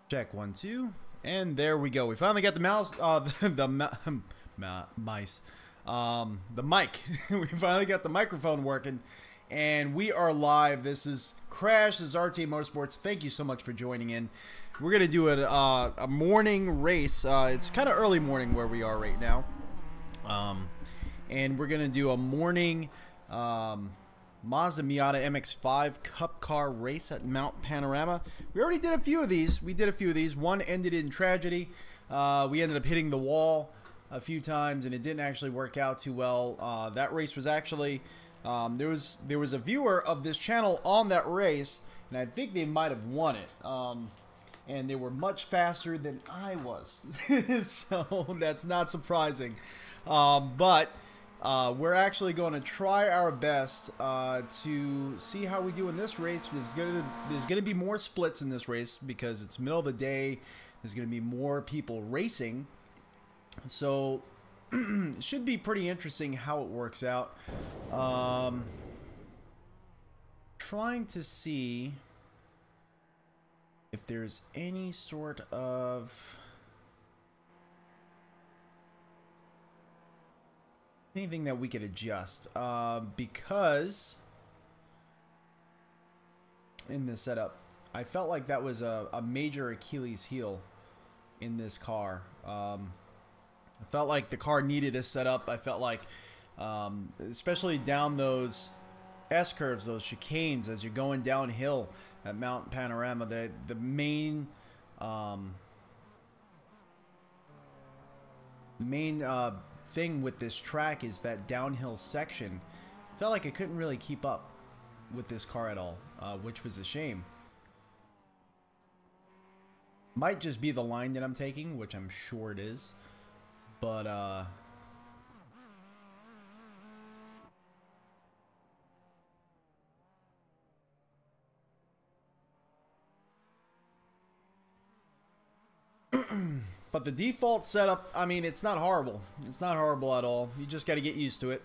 Check 1 2, and there we go. We finally got the mouse, the mic. We finally got the microphone working, and we are live. This is Crash. This is RT Motorsports. Thank you so much for joining in. We're gonna do a morning race. It's kind of early morning where we are right now, and we're gonna do a morning Mazda Miata MX-5 Cup Car race at Mount Panorama. We already did a few of these. One ended in tragedy. We ended up hitting the wall a few times, and it didn't actually work out too well. That race was actually there was a viewer of this channel on that race, and I think they might have won it. And they were much faster than I was, so that's not surprising. But we're actually going to try our best to see how we do in this race. There's gonna be more splits in this race because it's middle of the day. There's gonna be more people racing, so it should be pretty interesting how it works out. Trying to see if there's any sort of anything that we could adjust, because in this setup I felt like that was a major Achilles heel in this car. I felt like the car needed a setup. I felt like especially down those S-curves, those chicanes as you're going downhill at Mount Panorama, the main thing with this track is that downhill section. Felt like I couldn't really keep up with this car at all, which was a shame. Might just be the line that I'm taking, which I'm sure it is, but but the default setup, I mean, it's not horrible. It's not horrible at all. You just got to get used to it.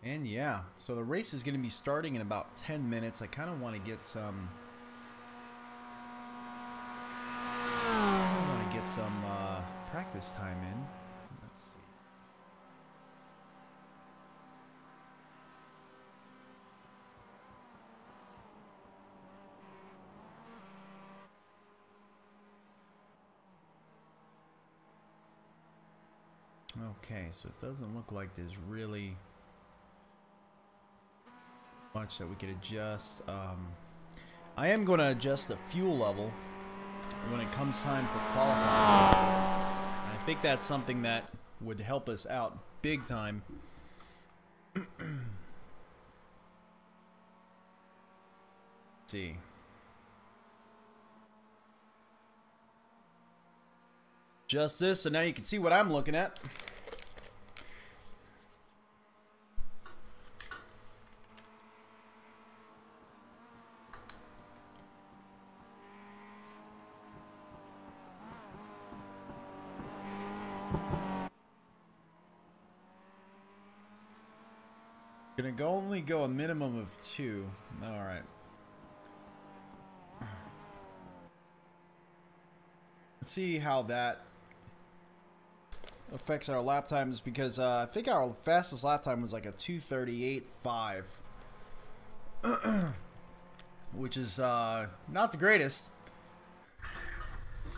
And yeah, so the race is going to be starting in about 10 minutes. I kind of want to get some practice time in. Let's see. Okay, so it doesn't look like there's really much that we could adjust. I am going to adjust the fuel level when it comes time for qualifying. I think that's something that would help us out big time. Let's see. Just this, so now you can see what I'm looking at. Gonna only go a minimum of 2. All right. Let's see how that affects our lap times, because I think our fastest lap time was like a 2:38.5, which is not the greatest.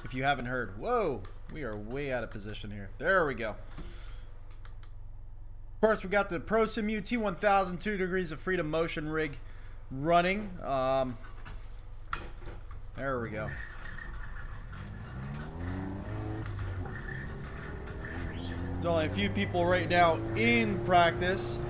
If you haven't heard, whoa, we are way out of position here. There we go. First, we got the Prosimu T1000 2 degrees of freedom motion rig running. There we go. There's only a few people right now in practice.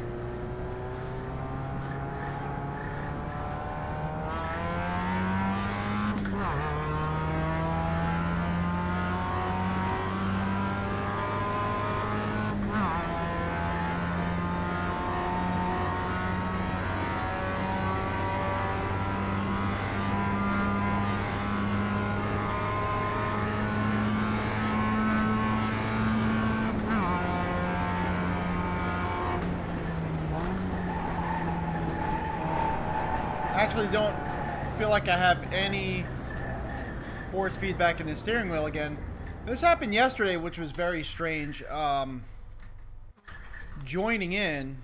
actually don't feel like I have any force feedback in the steering wheel again. This happened yesterday, which was very strange. Joining in,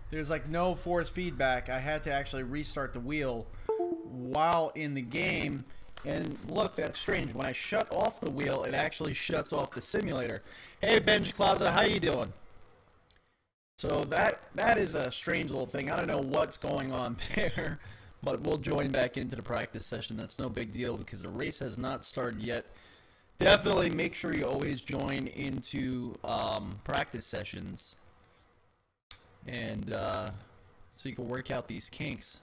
there's like no force feedback. I had to actually restart the wheel while in the game. And look, that's strange. When I shut off the wheel, it actually shuts off the simulator. Hey, Benji Plaza, how you doing? So that is a strange little thing. I don't know what's going on there, but we'll join back into the practice session. That's no big deal because the race has not started yet. Definitely make sure you always join into practice sessions, and so you can work out these kinks.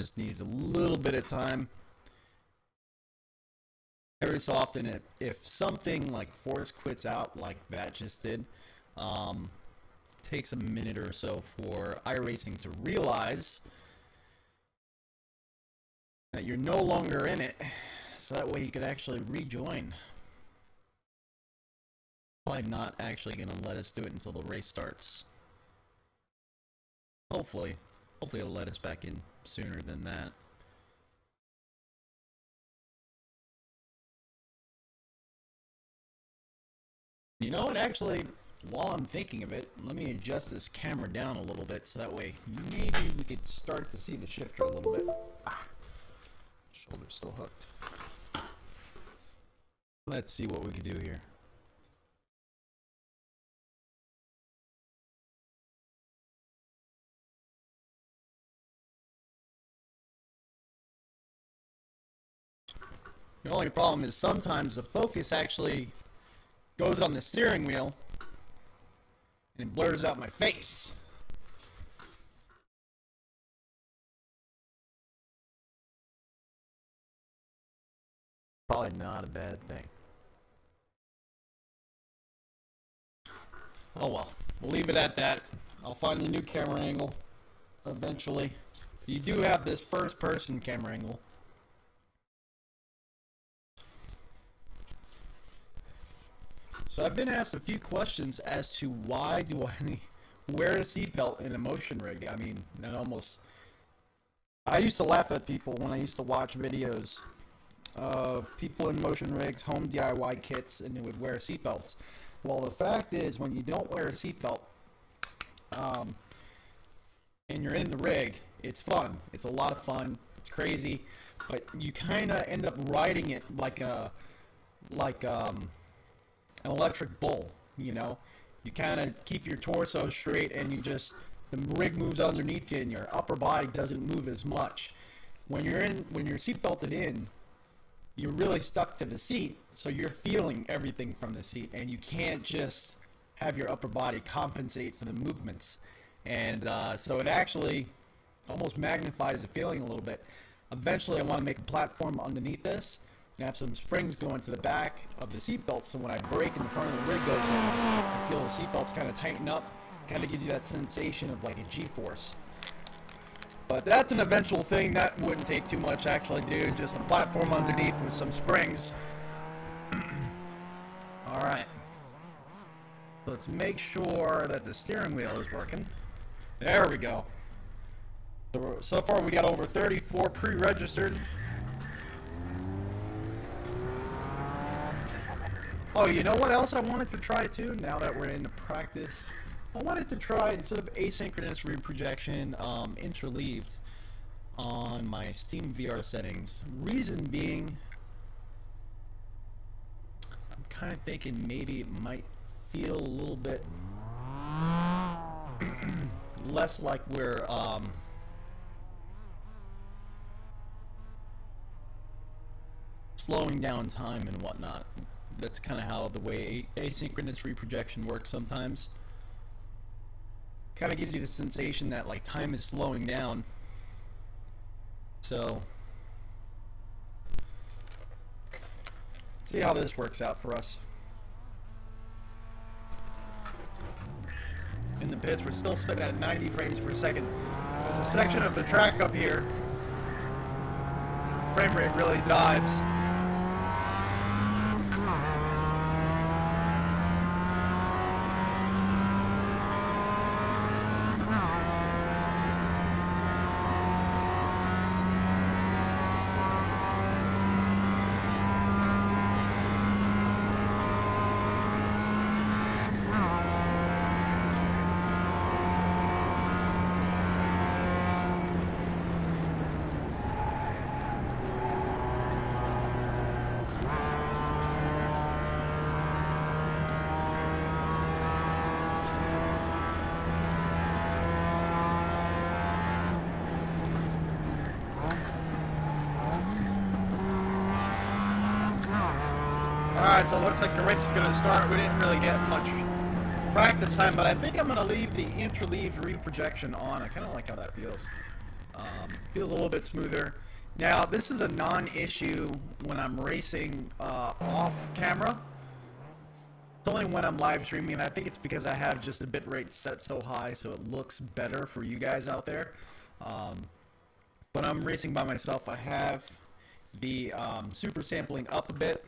Just needs a little bit of time. Every so often, if something like force quits out like that just did, takes a minute or so for iRacing to realize that you're no longer in it, so that way you could actually rejoin. Probably not actually going to let us do it until the race starts. Hopefully it'll let us back in sooner than that. You know what, actually, while I'm thinking of it, let me adjust this camera down a little bit so that way maybe we could start to see the shifter a little bit. Shoulder's still hooked. Let's see what we can do here. The only problem is sometimes the focus actually goes on the steering wheel and it blurs out my face. Probably not a bad thing. Oh well, we'll leave it at that. I'll find a new camera angle eventually. You do have this first person camera angle. So I've been asked a few questions as to why do I wear a seatbelt in a motion rig. I mean, I used to laugh at people when I used to watch videos of people in motion rigs, home DIY kits, and they would wear seatbelts. Well, the fact is, when you don't wear a seatbelt, and you're in the rig, it's fun. It's a lot of fun. It's crazy, but you kind of end up riding it like an electric bull, you know. You kind of keep your torso straight and the rig moves underneath you and your upper body doesn't move as much. When you're seatbelted in, you're really stuck to the seat, so you're feeling everything from the seat and you can't just have your upper body compensate for the movements. And so it actually almost magnifies the feeling a little bit. Eventually I want to make a platform underneath this and have some springs going to the back of the seatbelt, so when I brake and the front of the rig goes in, I feel the seatbelts kind of tighten up. Kind of gives you that sensation of like a G-force. But that's an eventual thing. That wouldn't take too much actually, dude. Just a platform underneath with some springs. Alright. Let's make sure that the steering wheel is working. There we go. So far we got over 34 pre-registered. Oh, you know what else I wanted to try too, now that we're into practice? I wanted to try, instead of asynchronous reprojection, interleaved on my Steam VR settings. Reason being, I'm kind of thinking maybe it might feel a little bit less like we're slowing down time and whatnot. That's kind of how the way asynchronous reprojection works sometimes. Kind of gives you the sensation that like time is slowing down. So, see how this works out for us. in the pits. We're still sitting at 90 frames per second. There's a section of the track up here. Frame rate really dives. Alright, so it looks like the race is going to start. We didn't really get much practice time, but I think I'm going to leave the interleave reprojection on. I kind of like how that feels. Feels a little bit smoother. Now, this is a non-issue when I'm racing off camera. It's only when I'm live streaming, and I think it's because I have just the bitrate set so high so it looks better for you guys out there. When I'm racing by myself, I have the super sampling up a bit.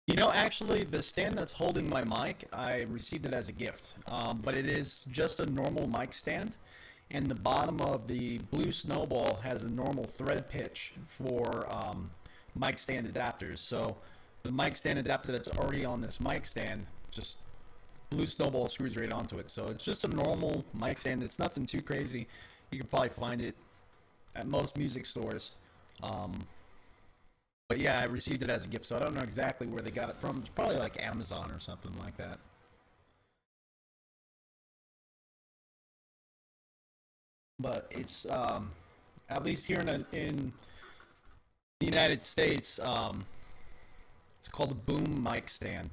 You know, actually, the stand that's holding my mic, I received it as a gift, but it is just a normal mic stand, and the bottom of the blue snowball has a normal thread pitch for mic stand adapters. So the mic stand adapter that's already on this mic stand, just blue snowball screws right onto it. So it's just a normal mic stand. It's nothing too crazy. You can probably find it at most music stores. But yeah, I received it as a gift, so I don't know exactly where they got it from. It's probably like Amazon or something like that. But it's, at least here in the United States, it's called a boom mic stand.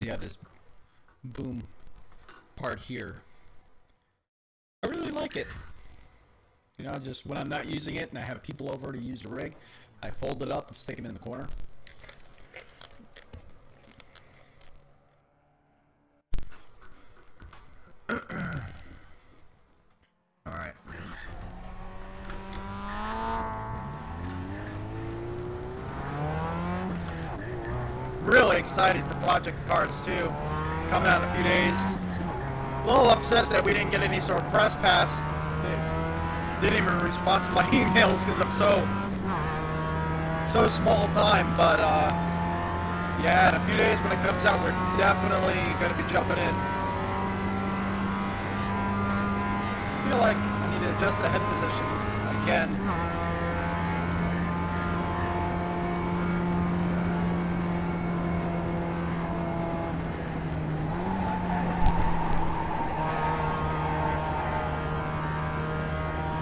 Yeah, this boom part here. I really like it. You know, just when I'm not using it and I have people over to use the rig, I fold it up and stick it in the corner. Alright. Really excited for Project Cars 2. Coming out in a few days. A little upset that we didn't get any sort of press pass. They didn't even respond to my emails because I'm so small time, but yeah, in a few days when it comes out, we're definitely going to be jumping in. I feel like I need to adjust the head position again.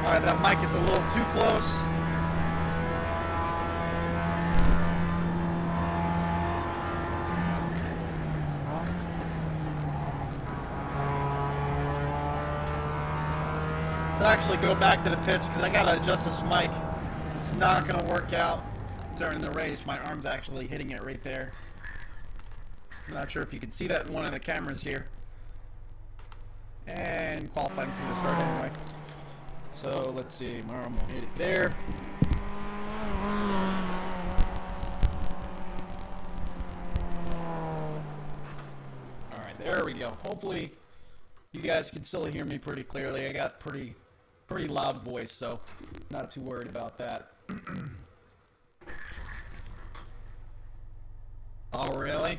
Alright, that mic is a little too close. To actually go back to the pits because I gotta adjust this mic. It's not gonna work out during the race. My arm's actually hitting it right there. I'm not sure if you can see that in one of the cameras here. And qualifying's gonna start anyway. So let's see, my arm will hit it there. Alright, there we go. Hopefully you guys can still hear me pretty clearly. I got pretty loud voice, so not too worried about that. Oh, really?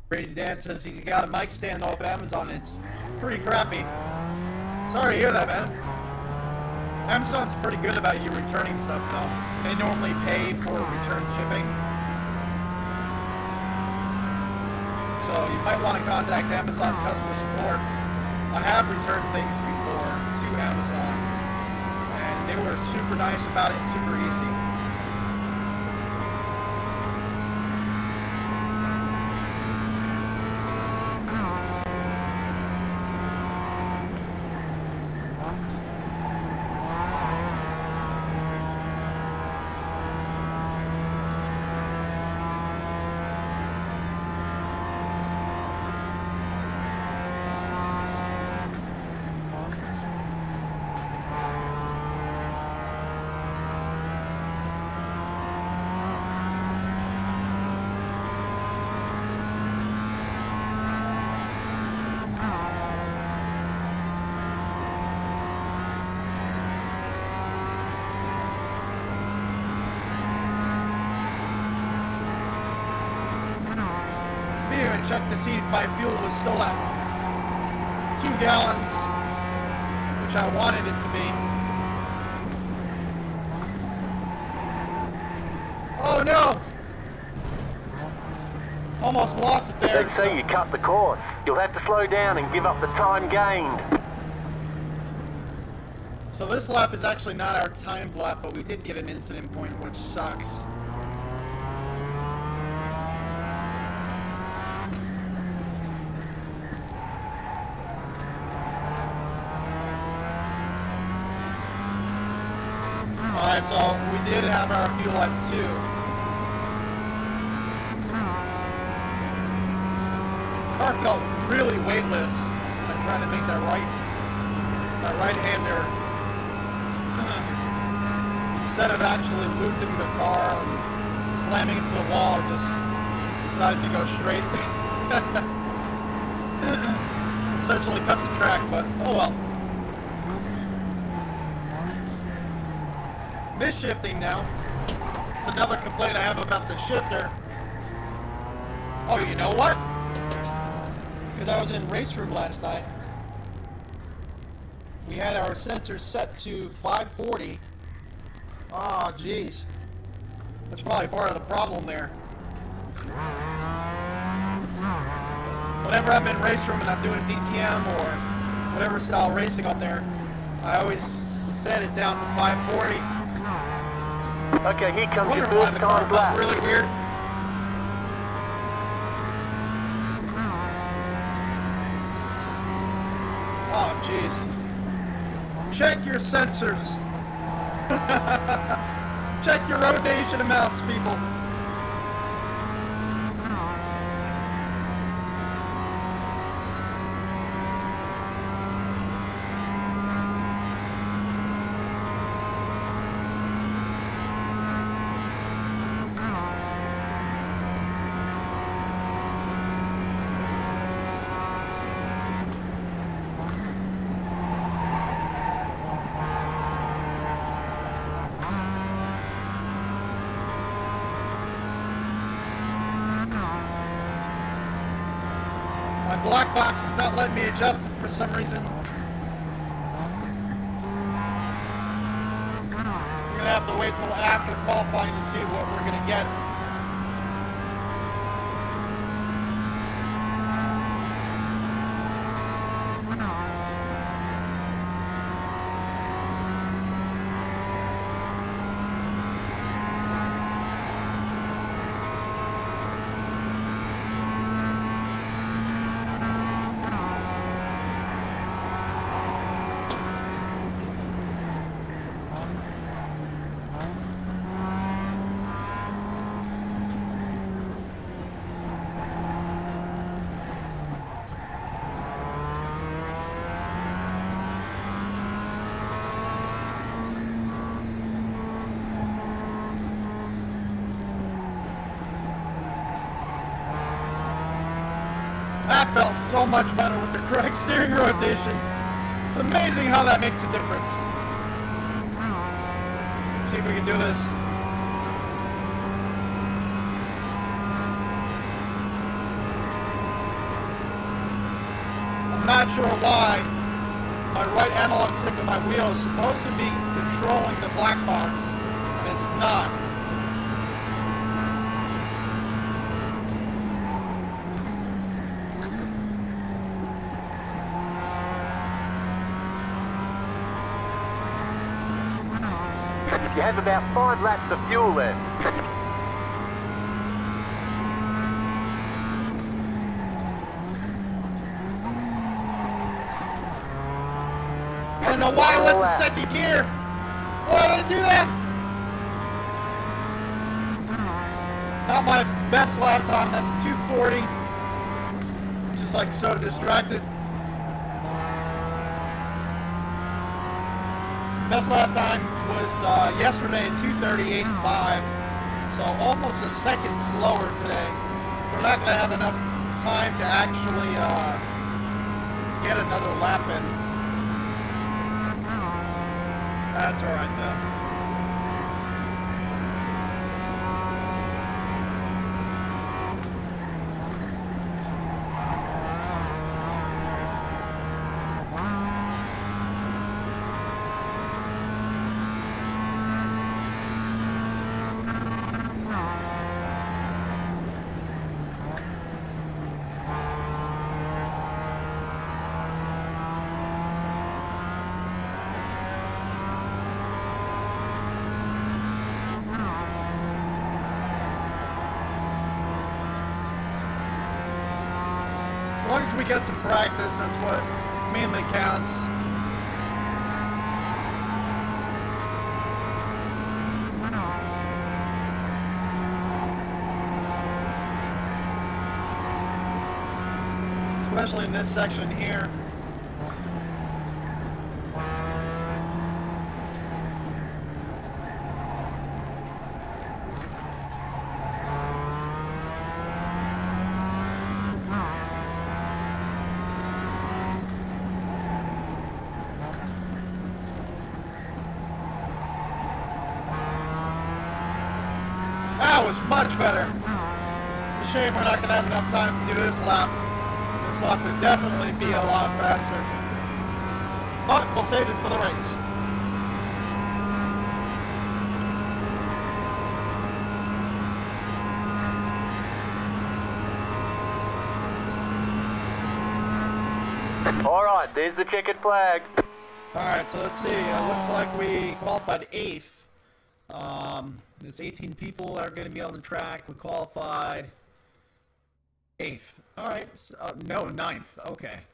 Crazy Dad says he's got a mic stand off Amazon. It's pretty crappy. Sorry to hear that, man. Amazon's pretty good about you returning stuff, though. They normally pay for return shipping. So you might want to contact Amazon customer support. I have returned things before to Amazon, and they were super nice about it, super easy. checked to see if my fuel was still at 2 gallons, which I wanted it to be. Oh no! Almost lost it there. Let's say you cut the course. You'll have to slow down and give up the time gained. So this lap is actually not our timed lap, but we did get an incident point, which sucks. Alright, so we did have our fuel at 2. Car felt really weightless. I'm trying to make that right-hander. Instead of actually losing the car and slamming into the wall, it just decided to go straight. Essentially cut the track, but oh well. Misshifting now. It's another complaint I have about the shifter. Oh, you know what? Because I was in race room last night. We had our sensors set to 540. Oh, jeez. That's probably part of the problem there. Whenever I'm in race room and I'm doing DTM or whatever style racing on there, I always set it down to 540. Okay, here comes your first time lap. Really weird. Oh, jeez. Check your sensors. Check your rotation amounts, people. My black box is not letting me adjust it for some reason. We're gonna have to wait till after qualifying to see what we're gonna get. That felt so much better with the correct steering rotation. It's amazing how that makes a difference. Let's see if we can do this. I'm not sure why my right analog stick of my wheel is supposed to be controlling the black box, and it's not. You have about 5 laps of fuel left. I don't know why I went to second gear. Why did I do that? Not my best lap time. That's 240. Just like so distracted. Best lap time was yesterday at 2:38.5, so almost a second slower today. We're not going to have enough time to actually get another lap in. That's all right though. As long as we get some practice, that's what mainly counts. Especially in this section here. That was much better. It's a shame we're not going to have enough time to do this lap. This lap would definitely be a lot faster. But we'll save it for the race. Alright, there's the checkered flag. Alright, so let's see. Looks like we qualified 8th. There's 18 people that are going to be on the track. We qualified 8th. Alright, no, 9th. Okay.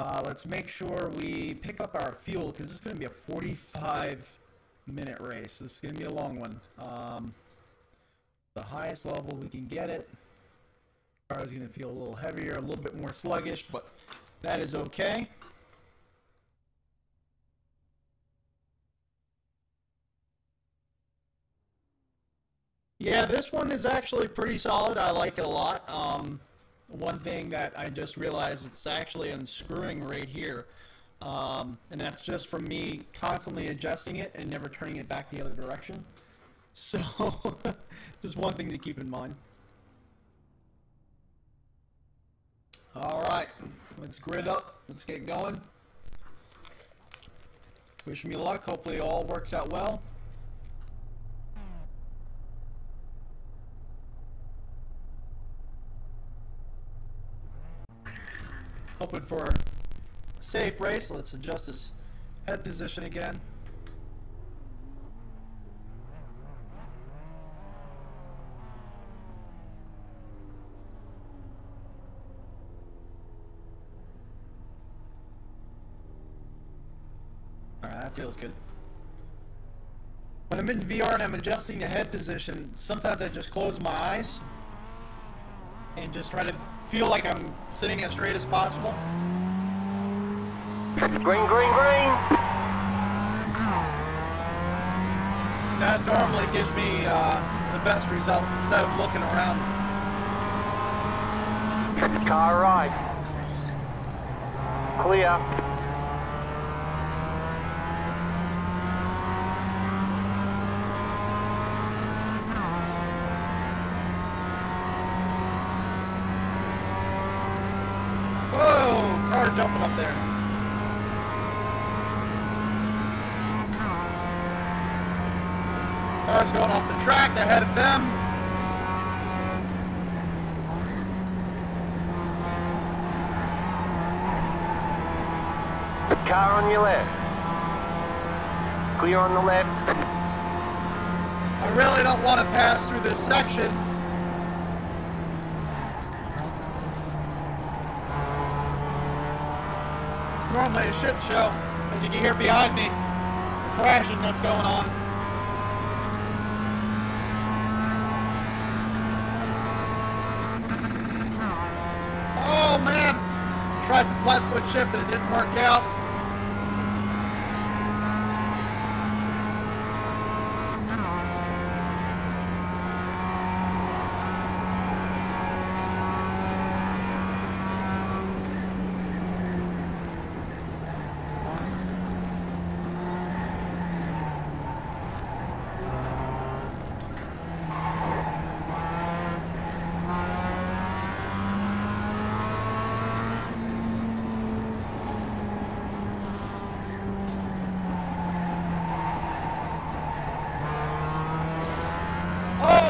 Let's make sure we pick up our fuel, because this is going to be a 45-minute race. This is going to be a long one. The highest level we can get it. The car is going to feel a little heavier, a little bit more sluggish, but that is okay. Yeah, this one is actually pretty solid. I like it a lot. One thing that I just realized, it's actually unscrewing right here. And that's just from me constantly adjusting it and never turning it back the other direction. So, just one thing to keep in mind. Alright, let's grid up. Let's get going. Wish me luck. Hopefully it all works out well. Hoping for a safe race. Let's adjust this head position again. Alright, that feels good. When I'm in VR and I'm adjusting the head position, sometimes I just close my eyes and just try to feel like I'm sitting as straight as possible. Green, green, green! That normally gives me the best result instead of looking around. Car right. Clear. Jumping up there. Car's going off the track ahead of them. Car on your left. Clear on the left. I really don't want to pass through this section. Normally a shit show, as you can hear behind me, the crashing that's going on. Oh man! Tried to flat foot shift and it didn't work out.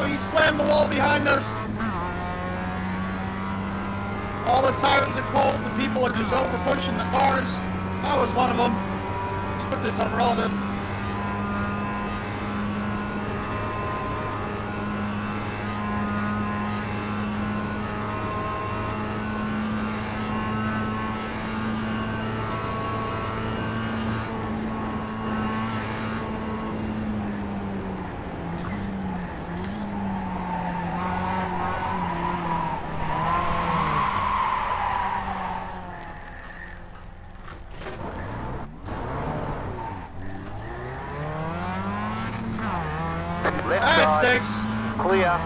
He slammed the wall behind us. All the tires are cold. The people are just over pushing the cars. I was one of them. Let's put this on relative. Left That side. stinks. Clear.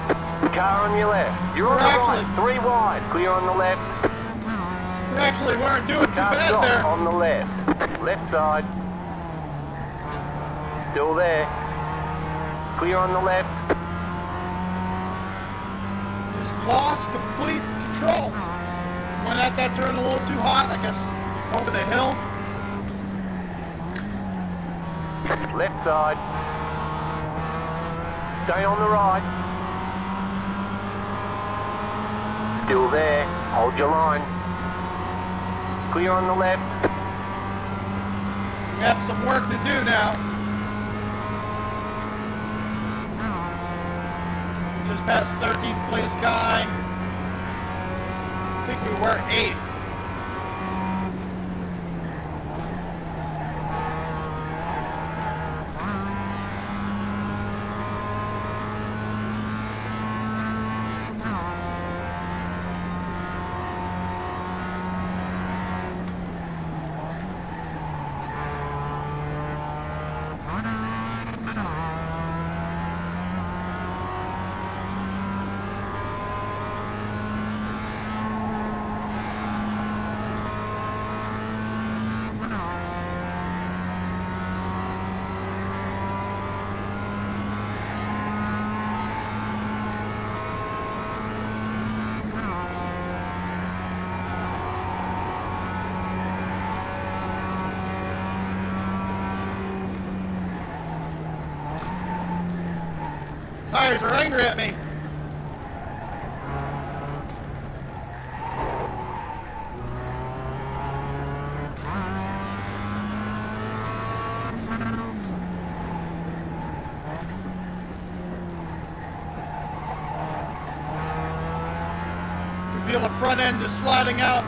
Car on your left. You're on the right. 3 wide. Clear on the left. We actually weren't doing too Car bad stop there. on the left. Left side. Still there. Clear on the left. Just lost complete control. Went at that turn a little too hot, I guess, over the hill. Left side. Stay on the right. Still there. Hold your line. Clear on the left. We have some work to do now. Just past 13th place guy. I think we were 8th. Tires are angry at me. You feel the front end just sliding out.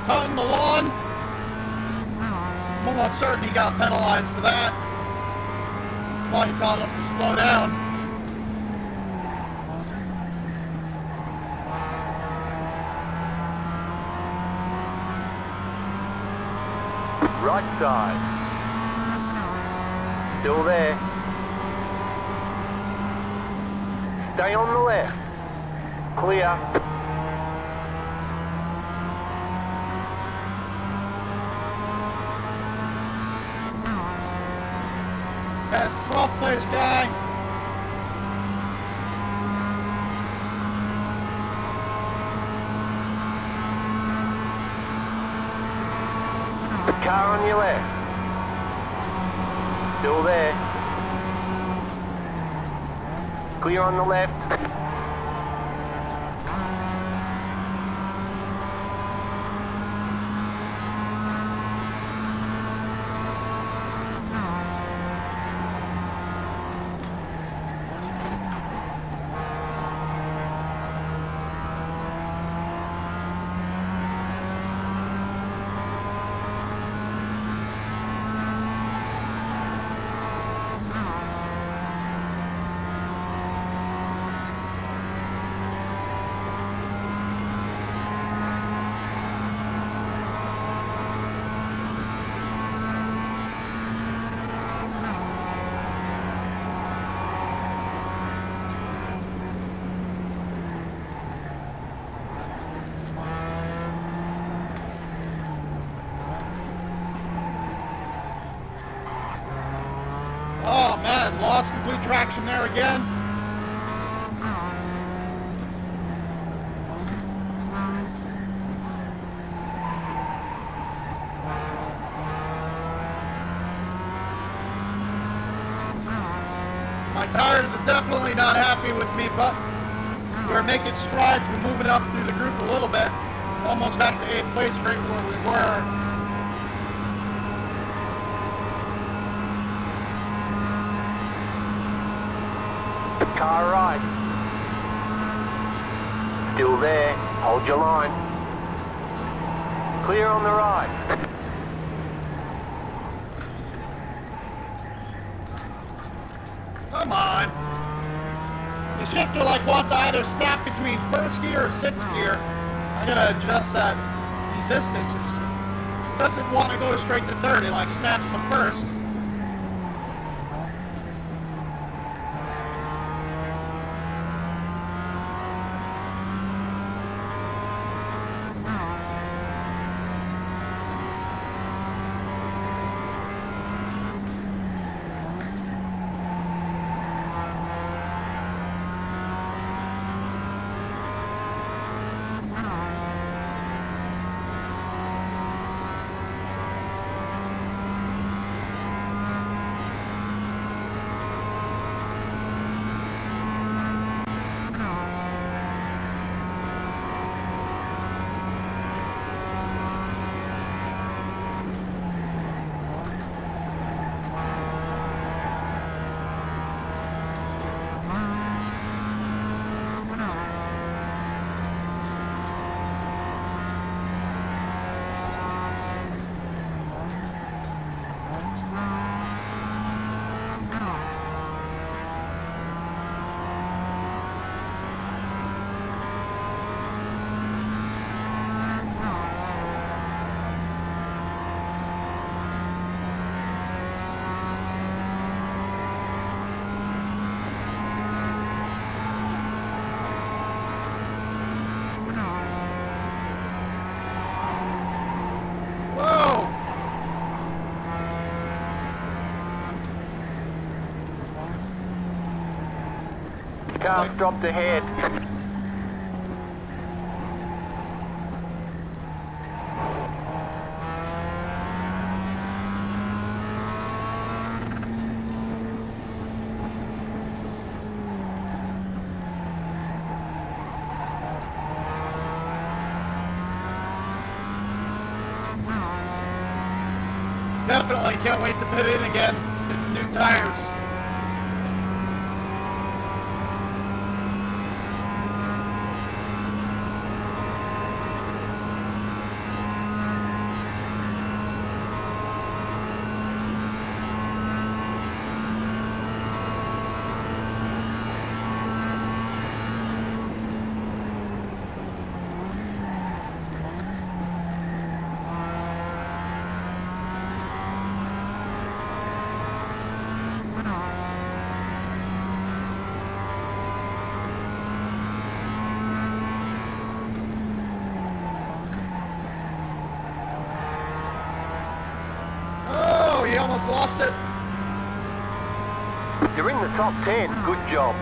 Cutting the lawn. I'm almost certain he got penalized for that. That's why he told him to slow down. Right side. Still there. Stay on the left. Clear. That's 12th place guy. Car on your left. Still there. Clear on the left. Oh man, lost complete traction there again. My tires are definitely not happy with me, but we're making strides. We're moving up through the group a little bit. Almost back to 8th place right where we were. car right. Still there, hold your line. Clear on the right. Come on! The shifter like wants to either snap between first gear or sixth gear. I gotta adjust that resistance. It just doesn't want to go straight to third. It like snaps to first. Car's dropped ahead. Definitely can't wait to put it in again. Get some new tires. He almost lost it. You're in the top 10. Good job.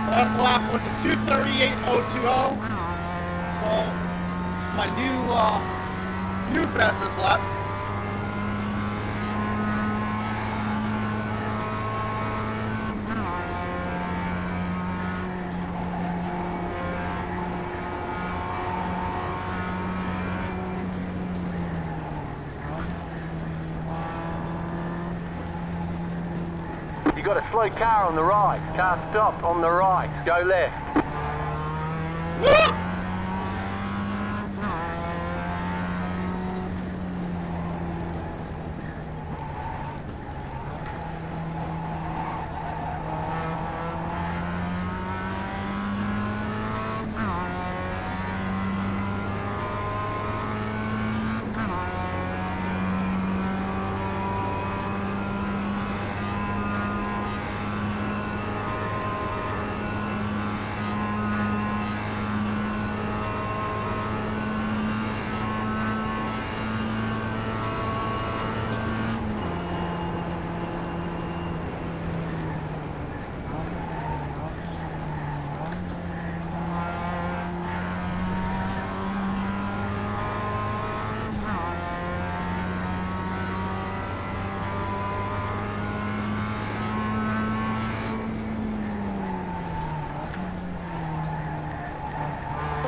Last lap was a 2:38.020. So it's my new fastest lap. You got a slow car on the right. Car stopped on the right. Go left.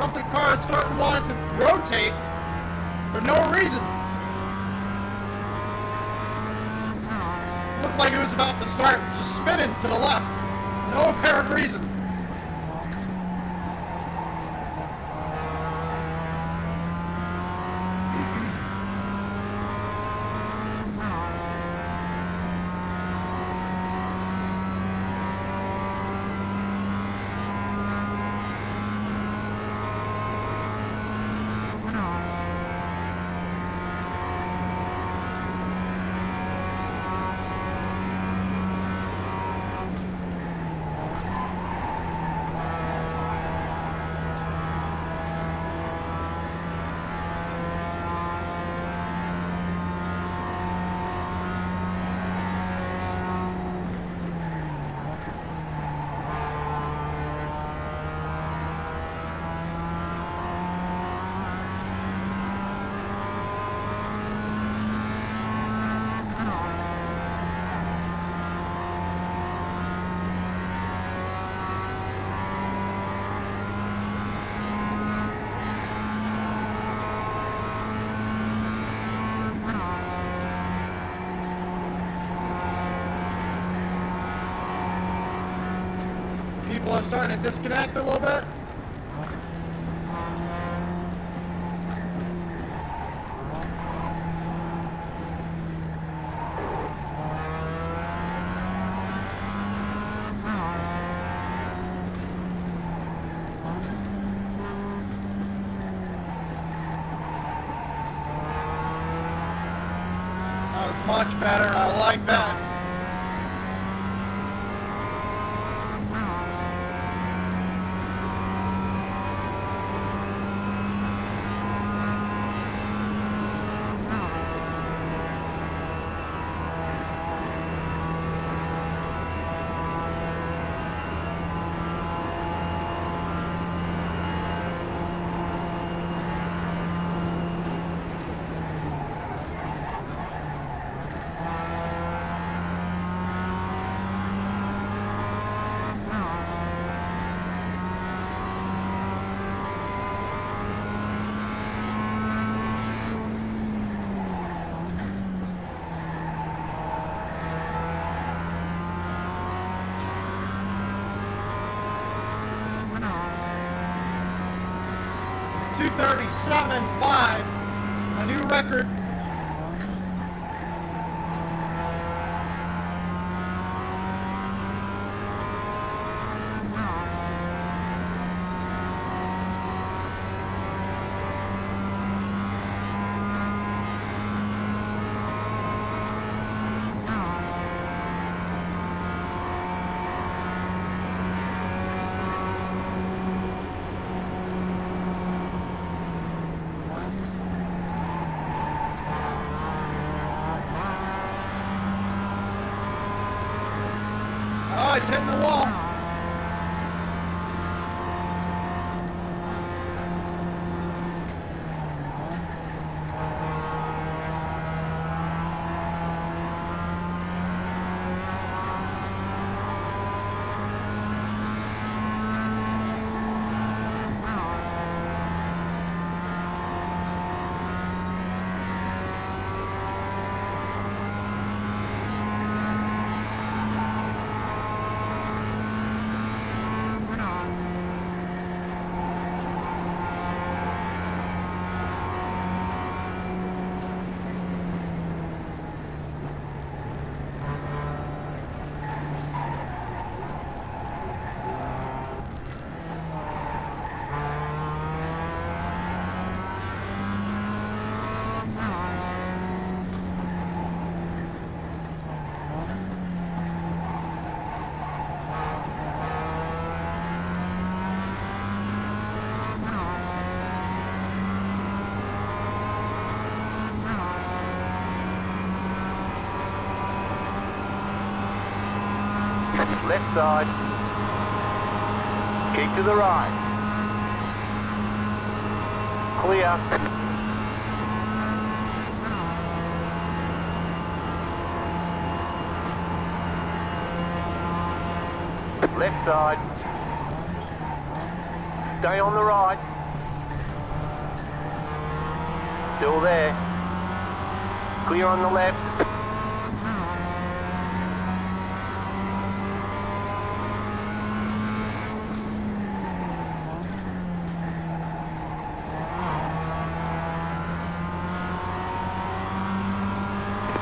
thought the car starting wanted to rotate for no reason. Looked like it was about to start just spinning to the left. No apparent reason. People are starting to disconnect a little bit. That was much better. I like that. $2:37.5, a new record. Oh, he's hitting the wall. Left side. Keep to the right. Clear. Left side. Stay on the right. Still there. Clear on the left.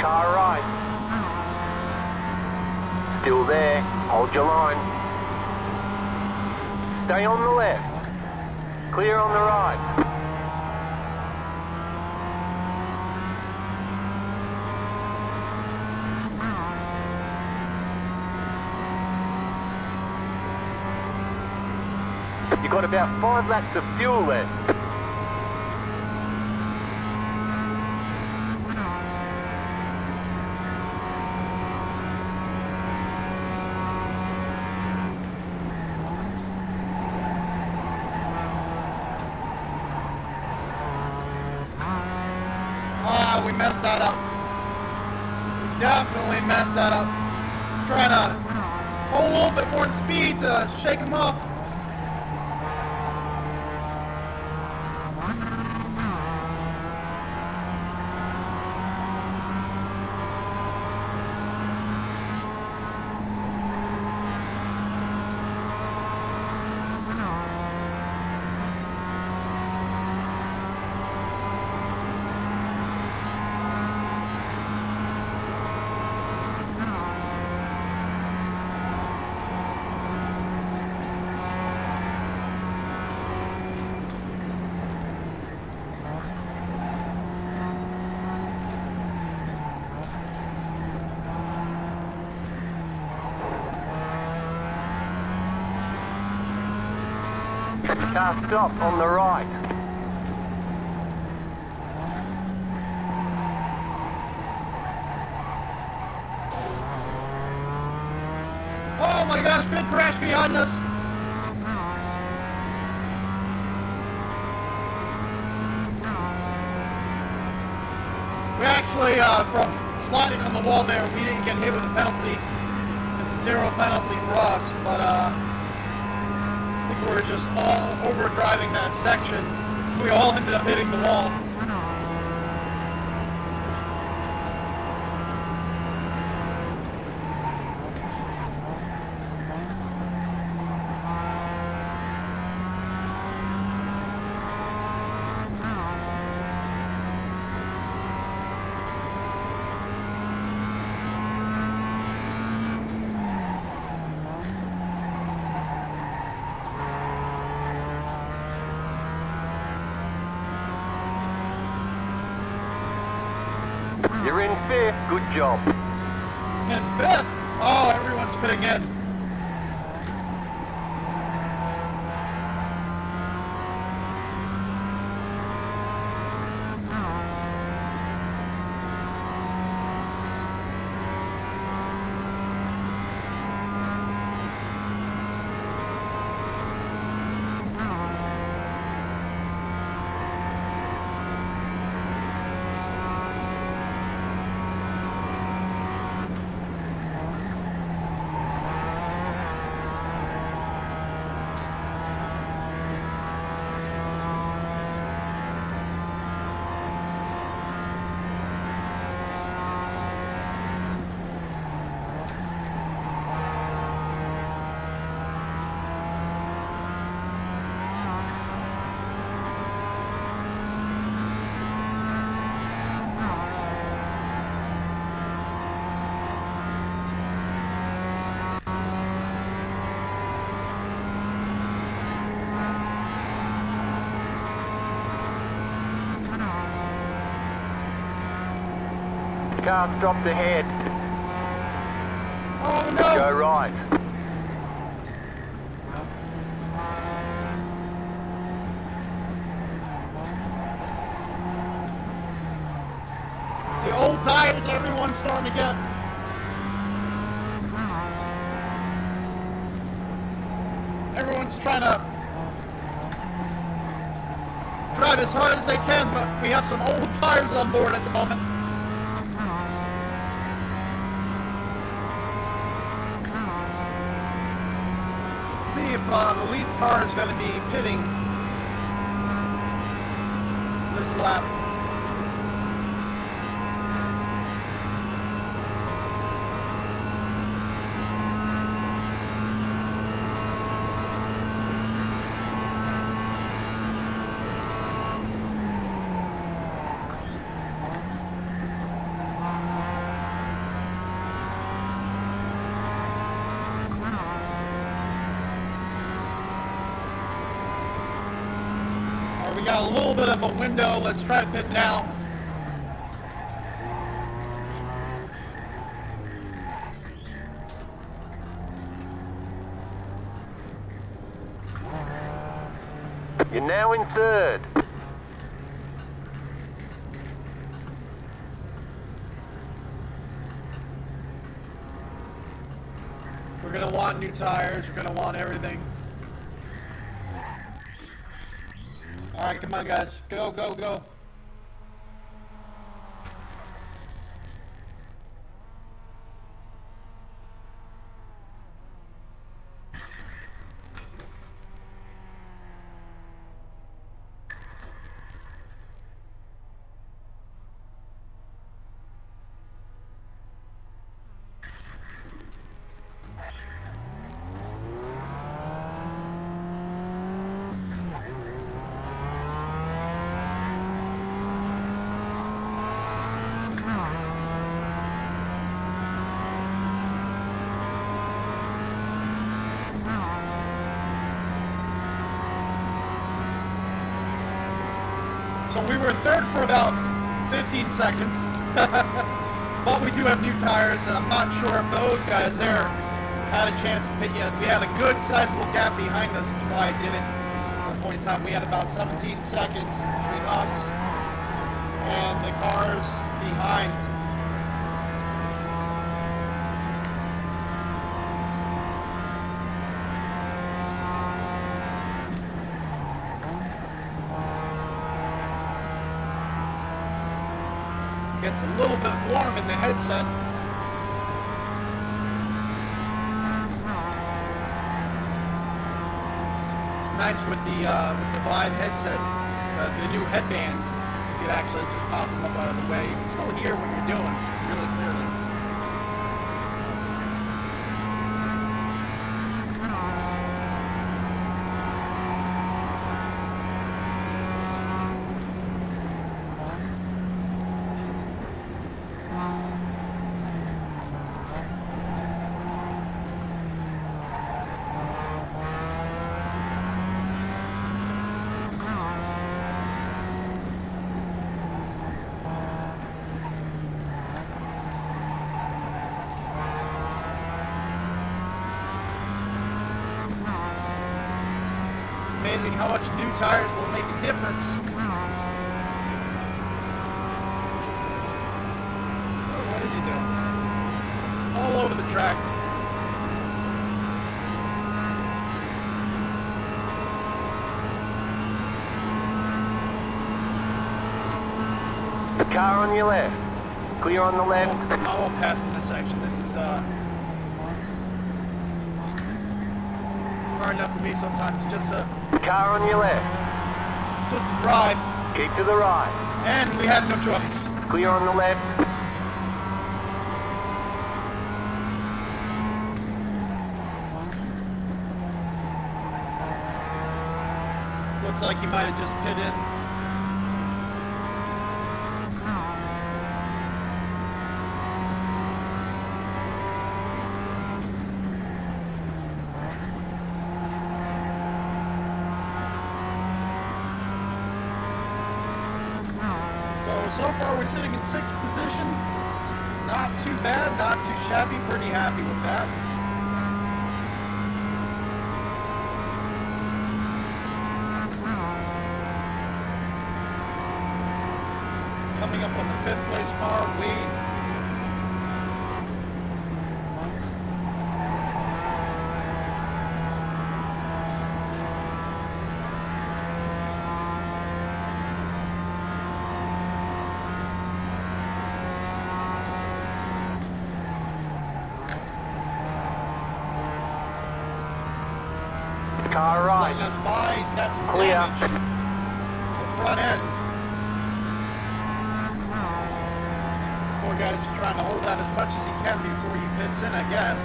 Car right. Still there. Hold your line. Stay on the left. Clear on the right. You've got about 5 laps of fuel left. We messed that up. We definitely messed that up. Trying to hold a little bit more speed to shake them off. Car stop on the right. Oh my gosh, big crash behind us. We actually, from sliding on the wall there, we didn't get hit with a penalty. It's a 0 penalty for us, but we were just all over driving that section. We all ended up hitting the wall. You're in 5th. Good job. In 5th? Oh, everyone's pitting in. Car stopped ahead. Oh no! Go right. It's the old tires everyone's starting to get. Everyone's trying to drive as hard as they can, but we have some old tires on board at the moment. See if the lead car is going to be pitting this lap. We got a little bit of a window. Let's try to pit now. You're now in third. We're going to want new tires. We're going to want everything. All right, come on, guys. Go, go, go. So we were third for about 15 seconds, but we do have new tires, and I'm not sure if those guys there had a chance to pit yet. We had a good sizable gap behind us, that's why I did it. At that point in time, we had about 17 seconds between us and the cars behind. Gets a little bit warm in the headset. It's nice with the Vive headset, the new headband. You can actually just pop them up out of the way. You can still hear what you're doing really clearly. Amazing how much new tires will make a difference. Oh, what is he doing? All over the track. The car on your left. Clear on the left. I won't pass in this section. This is hard enough for me sometimes to just car on your left. Just to drive. Keep to the right. And we had no choice. Clear on the left. Looks like he might have just pit in. So far we're sitting in 6th position. Not too bad, not too shabby, pretty happy with that. Coming up on the 5th place car, Wade. Car right. He's letting us by. He's got some Clear. damage to the front end. Poor guy's just trying to hold out as much as he can before he pits in, I guess.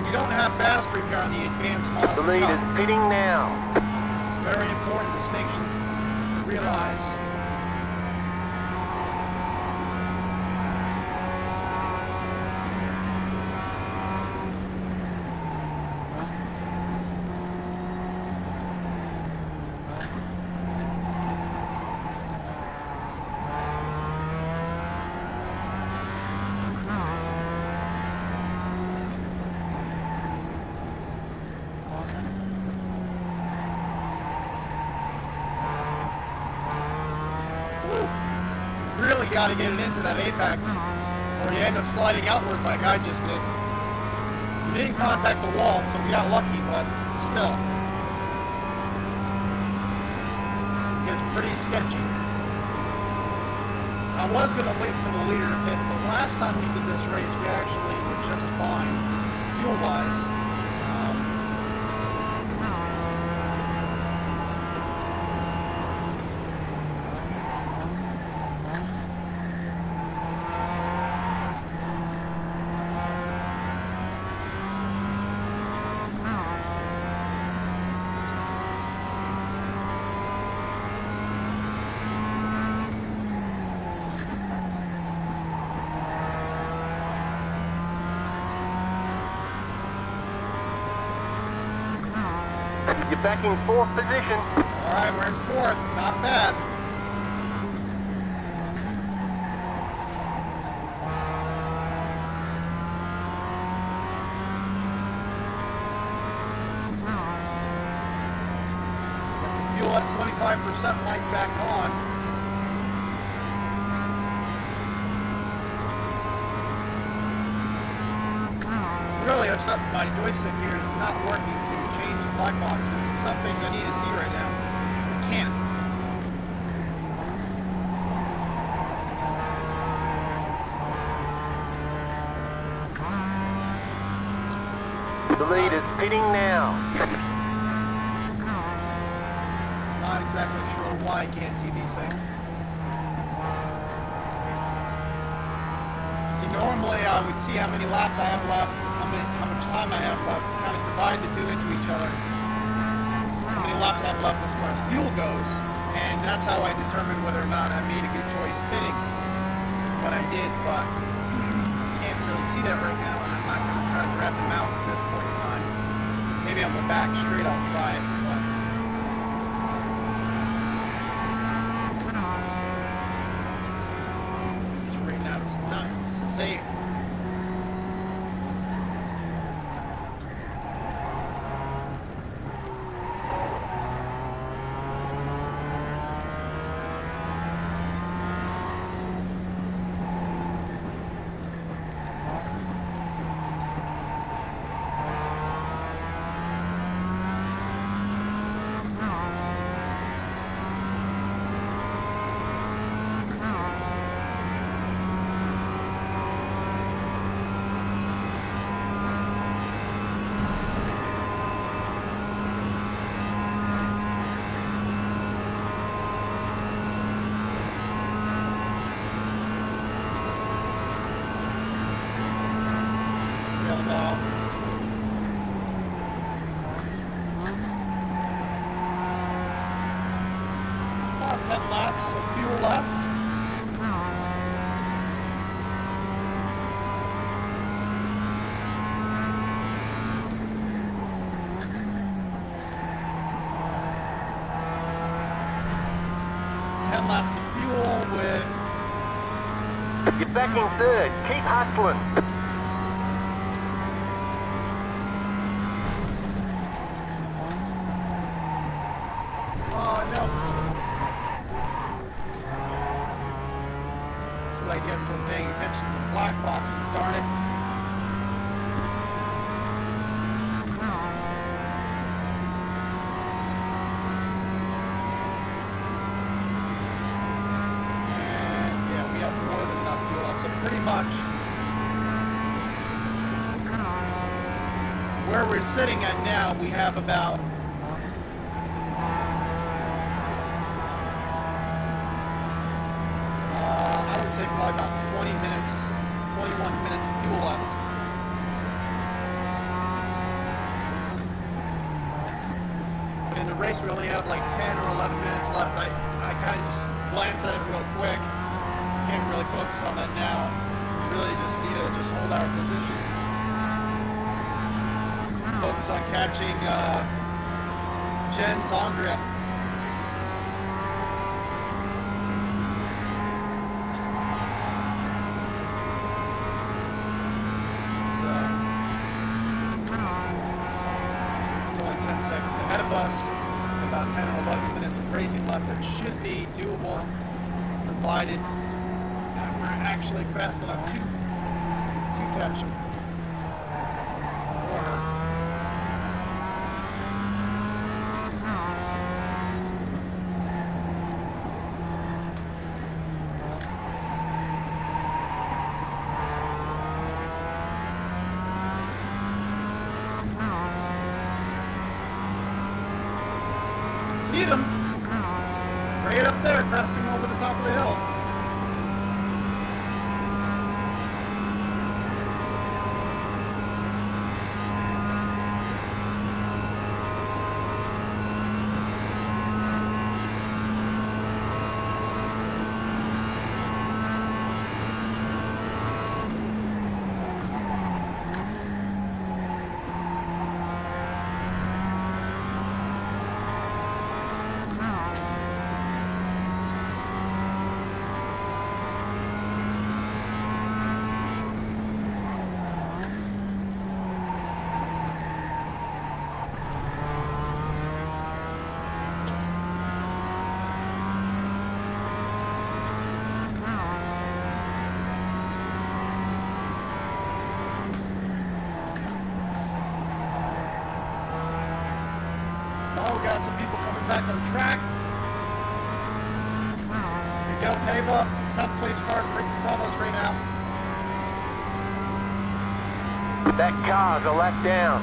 You don't have fast repair on the advanced models. The lead is pitting now. Very important distinction to realize. got to get it into that apex, or you end up sliding outward like I just did. We didn't contact the wall, so we got lucky, but still. It gets pretty sketchy. I was going to wait for the leader to pit, but last time we did this race, we actually were just fine, fuel-wise. You're back in 4th position. Alright, we're in 4th. Not bad. Got the fuel at 25% light back on. Really upset my joystick here is not working to change the black box because there's some things I need to see right now. I can't. The lead is pitting now. Not exactly sure why I can't see these things. See, normally I would see how many laps I have left, how much time I have left, to kind of divide the two into each other. How many laps I have left as far as fuel goes, and that's how I determine whether or not I made a good choice pitting when I did, but I can't really see that right now, and I'm not going to try to grab the mouse at this point in time. Maybe on the back straight I'll try it, but just right now it's not safe. About 10 laps of fuel left. Laps of fuel with... You're back in 3rd. Keep hustling. Oh, no. That's what I get for paying attention to the black boxes, darn it. Where we're sitting at now, we have about I would say probably about 20 minutes, 21 minutes of fuel left. But in the race, we only have like 10 or 11 minutes left. I kind of just glance at it real quick. Can't really focus on that now. We really just need to just hold our position. Focus on catching Jen Zondria. So only 10 seconds ahead of us. About 10 or 11 minutes of racing left. That should be doable, provided actually fast enough to catch him. Or her. See them right up there, cresting over the top of the hill. Got some people coming back on track. Miguel Pava, top place cars right in front of us right now. That car's a lap down.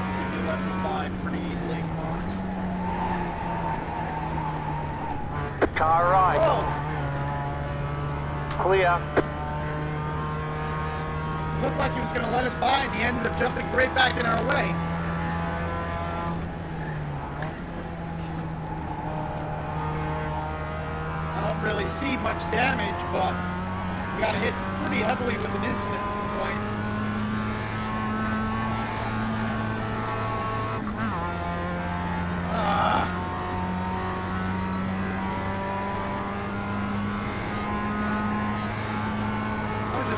See if he lets us by pretty easily. Car right. Whoa! Clear. Looked like he was going to let us by, and he ended up jumping right back in our way. I don't really see much damage, but we got hit pretty heavily with an incident point.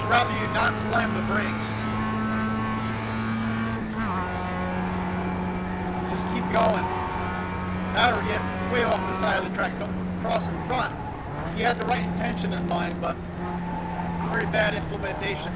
Rather you not slam the brakes. Just keep going. That or get way off the side of the track. Don't cross in front. He had the right intention in mind, but very bad implementation.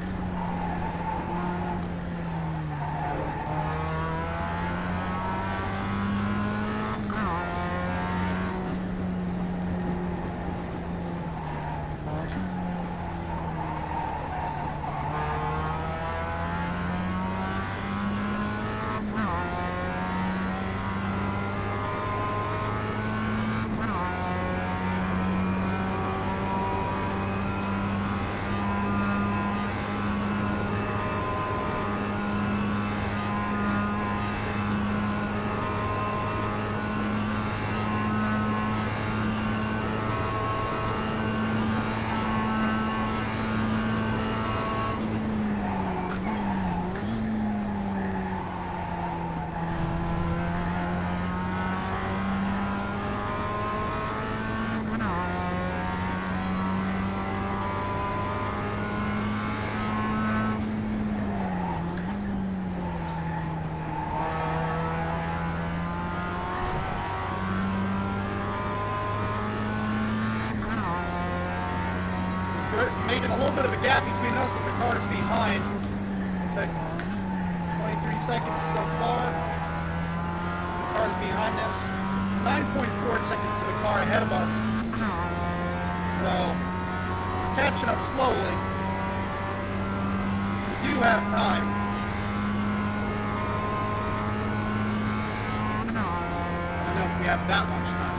Making a little bit of a gap between us and the cars behind. It's like 23 seconds so far. The cars behind us. 9.4 seconds to the car ahead of us. So, we're catching up slowly. We do have time. I don't know if we have that much time.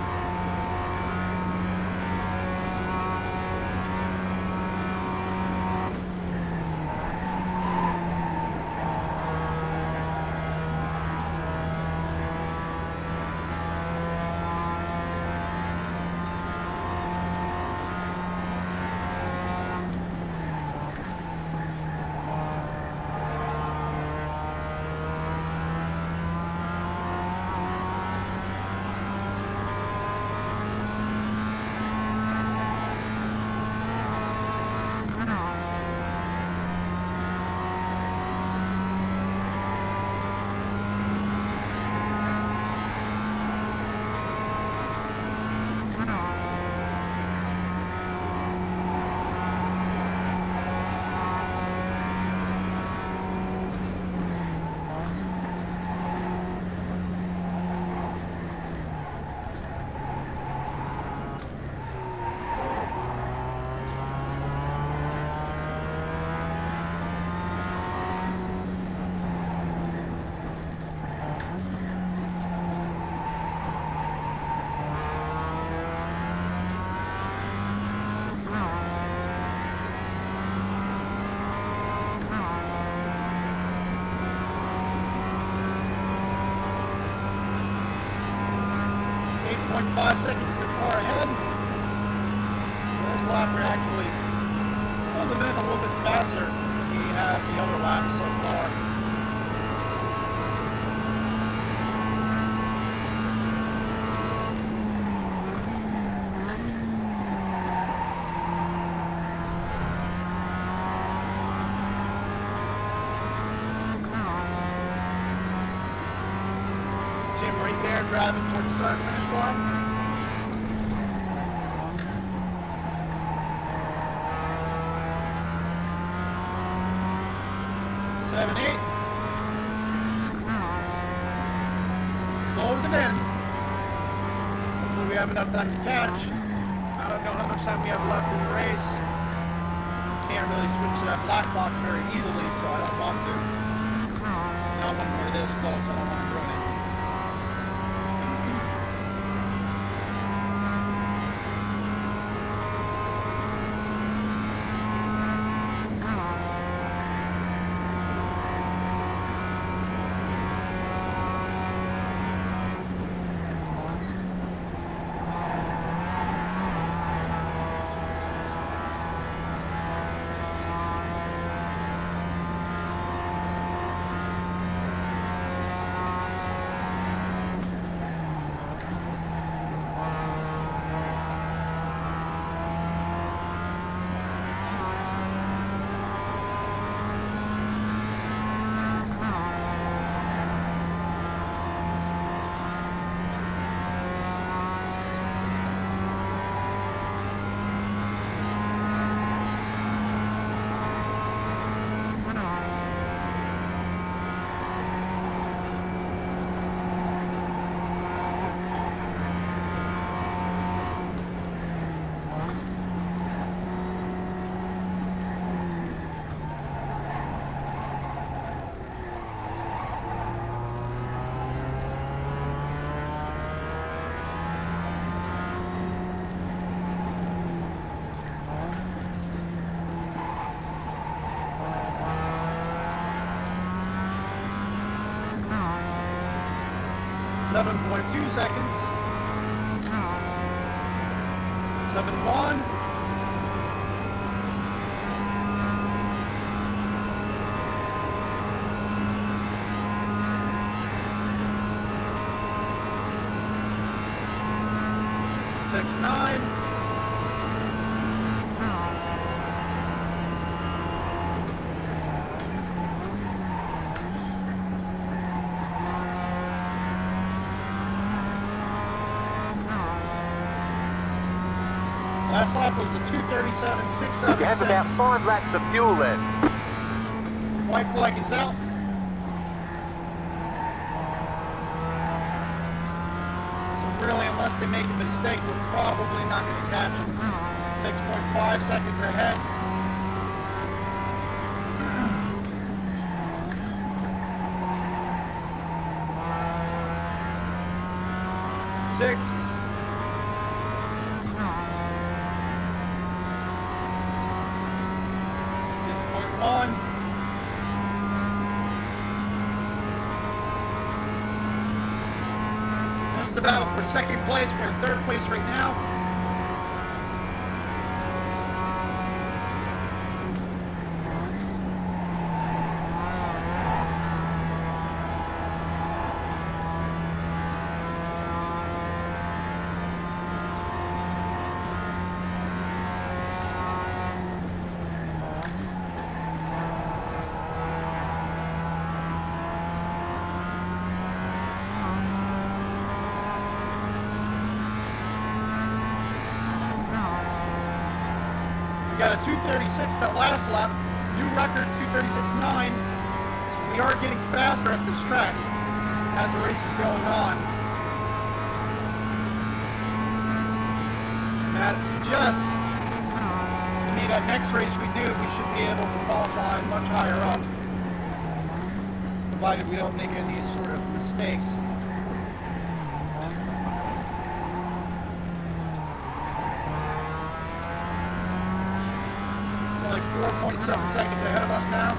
6.5 seconds to the car ahead. This lap we're actually pulled them in a little bit faster than we have the other laps so far. See him right there driving towards the start finish line. Seven, eight. Closing in. Hopefully we have enough time to catch. I don't know how much time we have left in the race. Can't really switch to that black box very easily, so I don't want to. Not when we're this close, I don't want to ruin it. Seven 7.2 seconds. 7.1. Six, 9. Last lap was the 2:37.676. You have about 5 laps of fuel left. White flag is out. So really, unless they make a mistake, we're probably not going to catch them. 6.5 seconds ahead. Six. 6.1. That's the battle for second place. We're in third place right now. We got a 2:36 that last lap, new record 2:36.9. So we are getting faster at this track as the race is going on. And that suggests to me that next race we do, we should be able to qualify much higher up, provided we don't make any sort of mistakes. Like 4.7 seconds ahead of us now.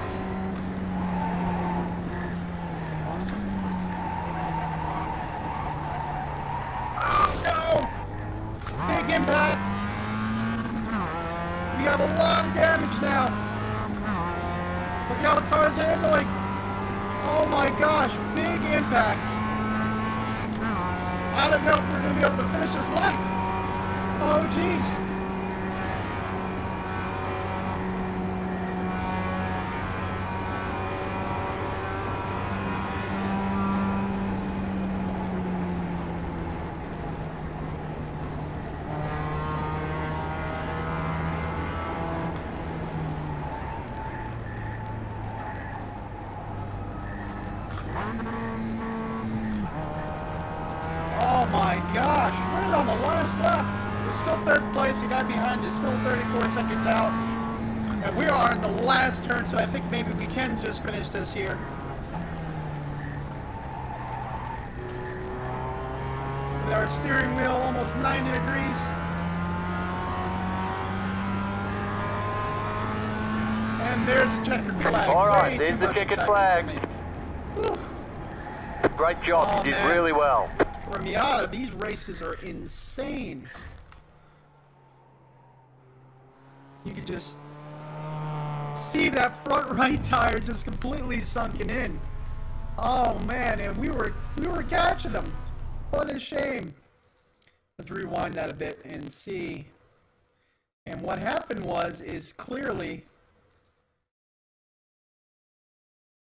Oh no! impact. We have a lot of damage now. Look how the car is handling. Oh my gosh, big impact. I don't know if we're going to be able to finish this lap. Oh jeez. Oh my gosh, right on the last lap. We're still third place. The guy behind is still 34 seconds out. And we are in the last turn, so I think maybe we can just finish this here. With our steering wheel almost 90 degrees. And there's a checkered flag. Alright, there's the checkered flag. Great job, you did really well. For Miata, these races are insane. You could just see that front right tire just completely sunken in. Oh man, and we were catching them. What a shame. Let's rewind that a bit and see. And what happened is clearly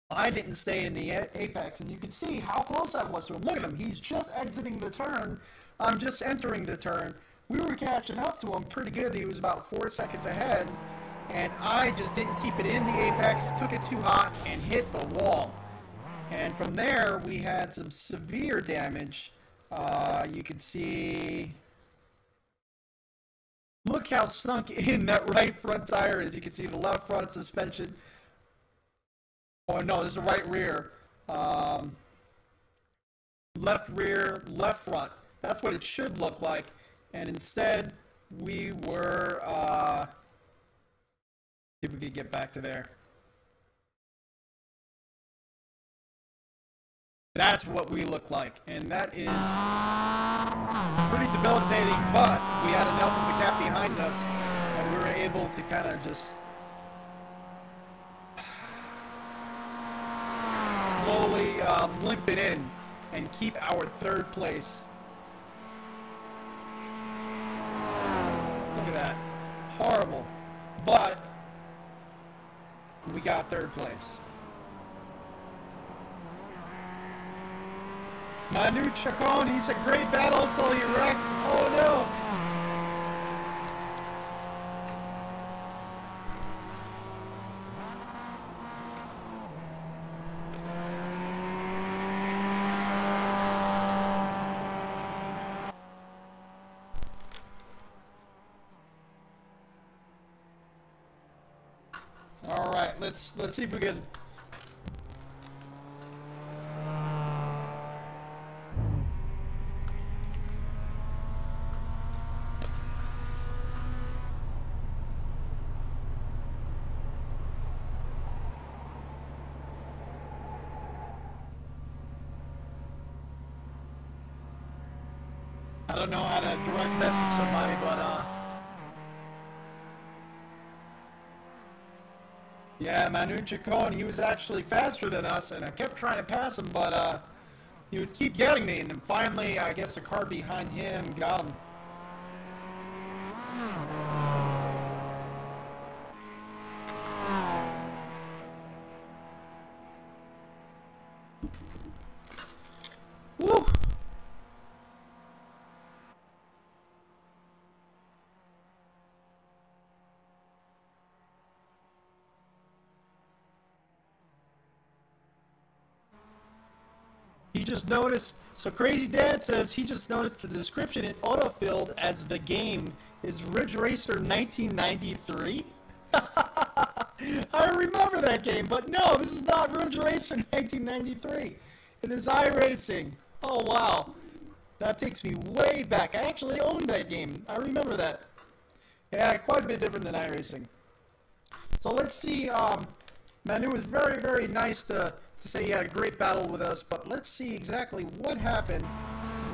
I didn't stay in the apex, and you can see how close I was to him. Look at him. He's just exiting the turn. I'm just entering the turn. We were catching up to him pretty good. He was about 4 seconds ahead, and I just didn't keep it in the apex, took it too hot, and hit the wall. And from there, we had some severe damage. You can see... Look how sunk in that right front tire is. You can see the left front suspension. Oh no, this is the right rear. Left rear, left front. That's what it should look like. And instead, we were, see if we could get back to there. That's what we look like. And that is pretty debilitating, but we had enough of a gap behind us, and we were able to kind of just slowly limp it in and keep our third place. Look at that. Horrible. But we got third place. Manu Chacon, he's a great battle until he wrecked. Oh no. All right, let's see if we can. I don't know how to direct message somebody, but yeah, Manu Chacon, he was actually faster than us, and I kept trying to pass him, but he would keep getting me, and then finally, I guess the car behind him got him. Woo! He just noticed, so Crazy Dad says he just noticed the description in autofilled as the game is Ridge Racer 1993. I remember that game, but no, this is not Ridge Racer 1993. It is iRacing. Oh wow, that takes me way back. I actually owned that game. I remember that. Yeah, quite a bit different than iRacing. So let's see. Manu was very, very nice to say he had a great battle with us, but let's see exactly what happened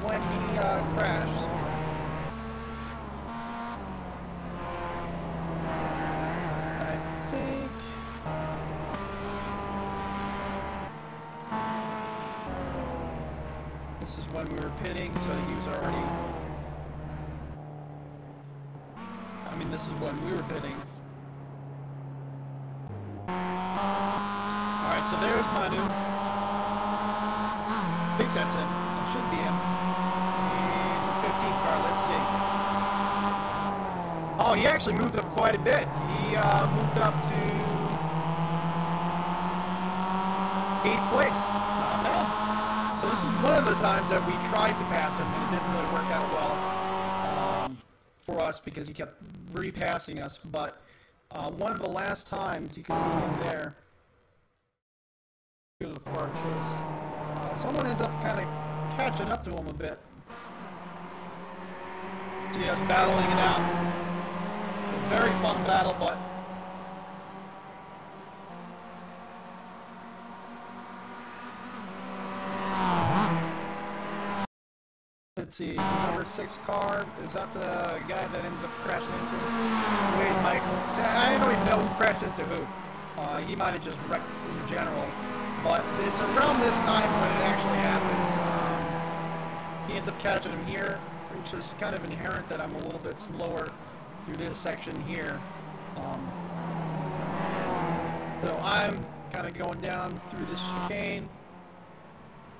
when he crashed. when we were pitting, so he was already... I mean, this is when we were pitting. Alright, so there's Manu. I think that's him. It should be him. And the 15 car, let's see. Oh, he actually moved up quite a bit. He moved up to 8th place. Not bad. So this is one of the times that we tried to pass him, and it didn't really work out well for us because he kept repassing us. But one of the last times, you can see him there. Here's a far chase. Someone ends up kind of catching up to him a bit. See us battling it out. A very fun battle, but let's see, the number 6 car, is that the guy that ended up crashing into Wade Michael? I don't even know who crashed into who. He might have just wrecked in general. But it's around this time when it actually happens. He ends up catching him here, which is kind of inherent that I'm a little bit slower through this section here. So I'm kind of going down through this chicane,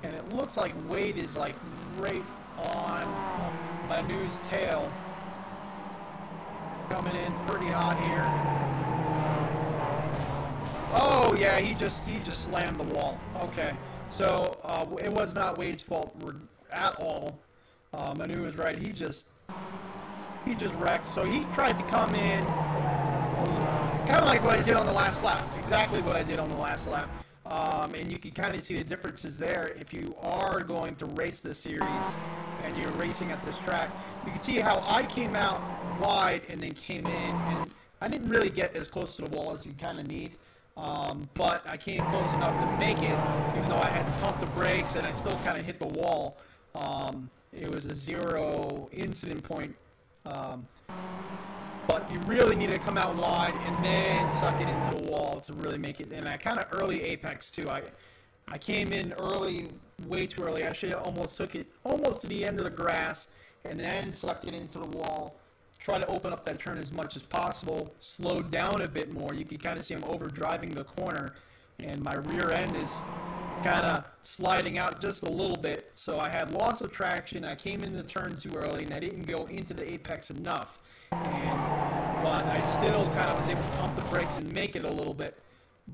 and it looks like Wade is like right on Manu's tail, coming in pretty hot here. Oh yeah, he just slammed the wall. Okay, so it was not Wade's fault at all. Manu was right. He just wrecked. So he tried to come in, kind of like what I did on the last lap. Exactly what I did on the last lap. And you can kind of see the differences there. If you are going to race this series and you're racing at this track, you can see how I came out wide and then came in, and I didn't really get as close to the wall as you kind of need. But I came close enough to make it, even though I had to pump the brakes and I still kind of hit the wall. It was a 0 incident point, but you really need to come out wide and then suck it into the wall to really make it. And I kind of early apex too. I came in early, way too early. I should have almost took it almost to the end of the grass and then sucked it into the wall. Try to open up that turn as much as possible, slow down a bit more. You can kind of see I'm overdriving the corner, and my rear end is kind of sliding out just a little bit. So I had lots of traction. I came in the turn too early, and I didn't go into the apex enough. But I still kind of was able to pump the brakes and make it a little bit.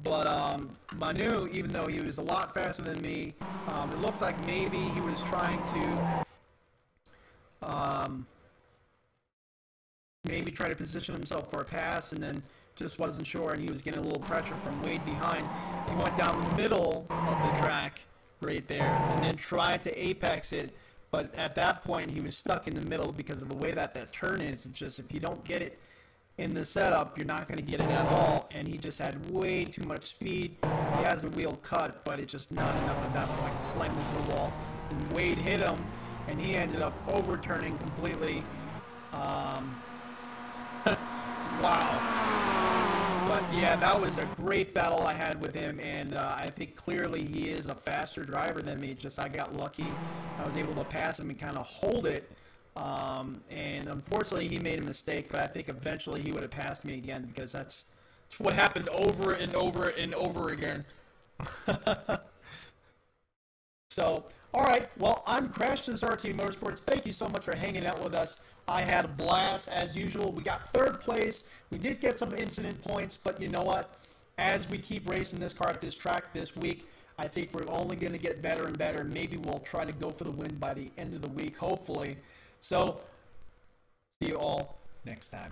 But Manu, even though he was a lot faster than me, it looks like maybe he was trying to maybe try to position himself for a pass, and then just wasn't sure, and he was getting a little pressure from Wade behind. He went down the middle of the track right there and then tried to apex it, but at that point he was stuck in the middle because of the way that turn is. It's just, if you don't get it in the setup, you're not going to get it at all, and he just had way too much speed. He has the wheel cut, but it's just not enough at that point to slam into the wall. And Wade hit him, and he ended up overturning completely. Wow. But yeah, that was a great battle I had with him, and I think clearly he is a faster driver than me. Just I got lucky. I was able to pass him and kind of hold it. And unfortunately he made a mistake, but I think eventually he would have passed me again, because that's what happened over and over and over again. So, alright, well, I'm CrashHawkGaming RT Motorsports. Thank you so much for hanging out with us. I had a blast as usual. We got 3rd place. We did get some incident points, but you know what? As we keep racing this car at this track this week, I think we're only going to get better and better. Maybe we'll try to go for the win by the end of the week, hopefully. So, see you all next time.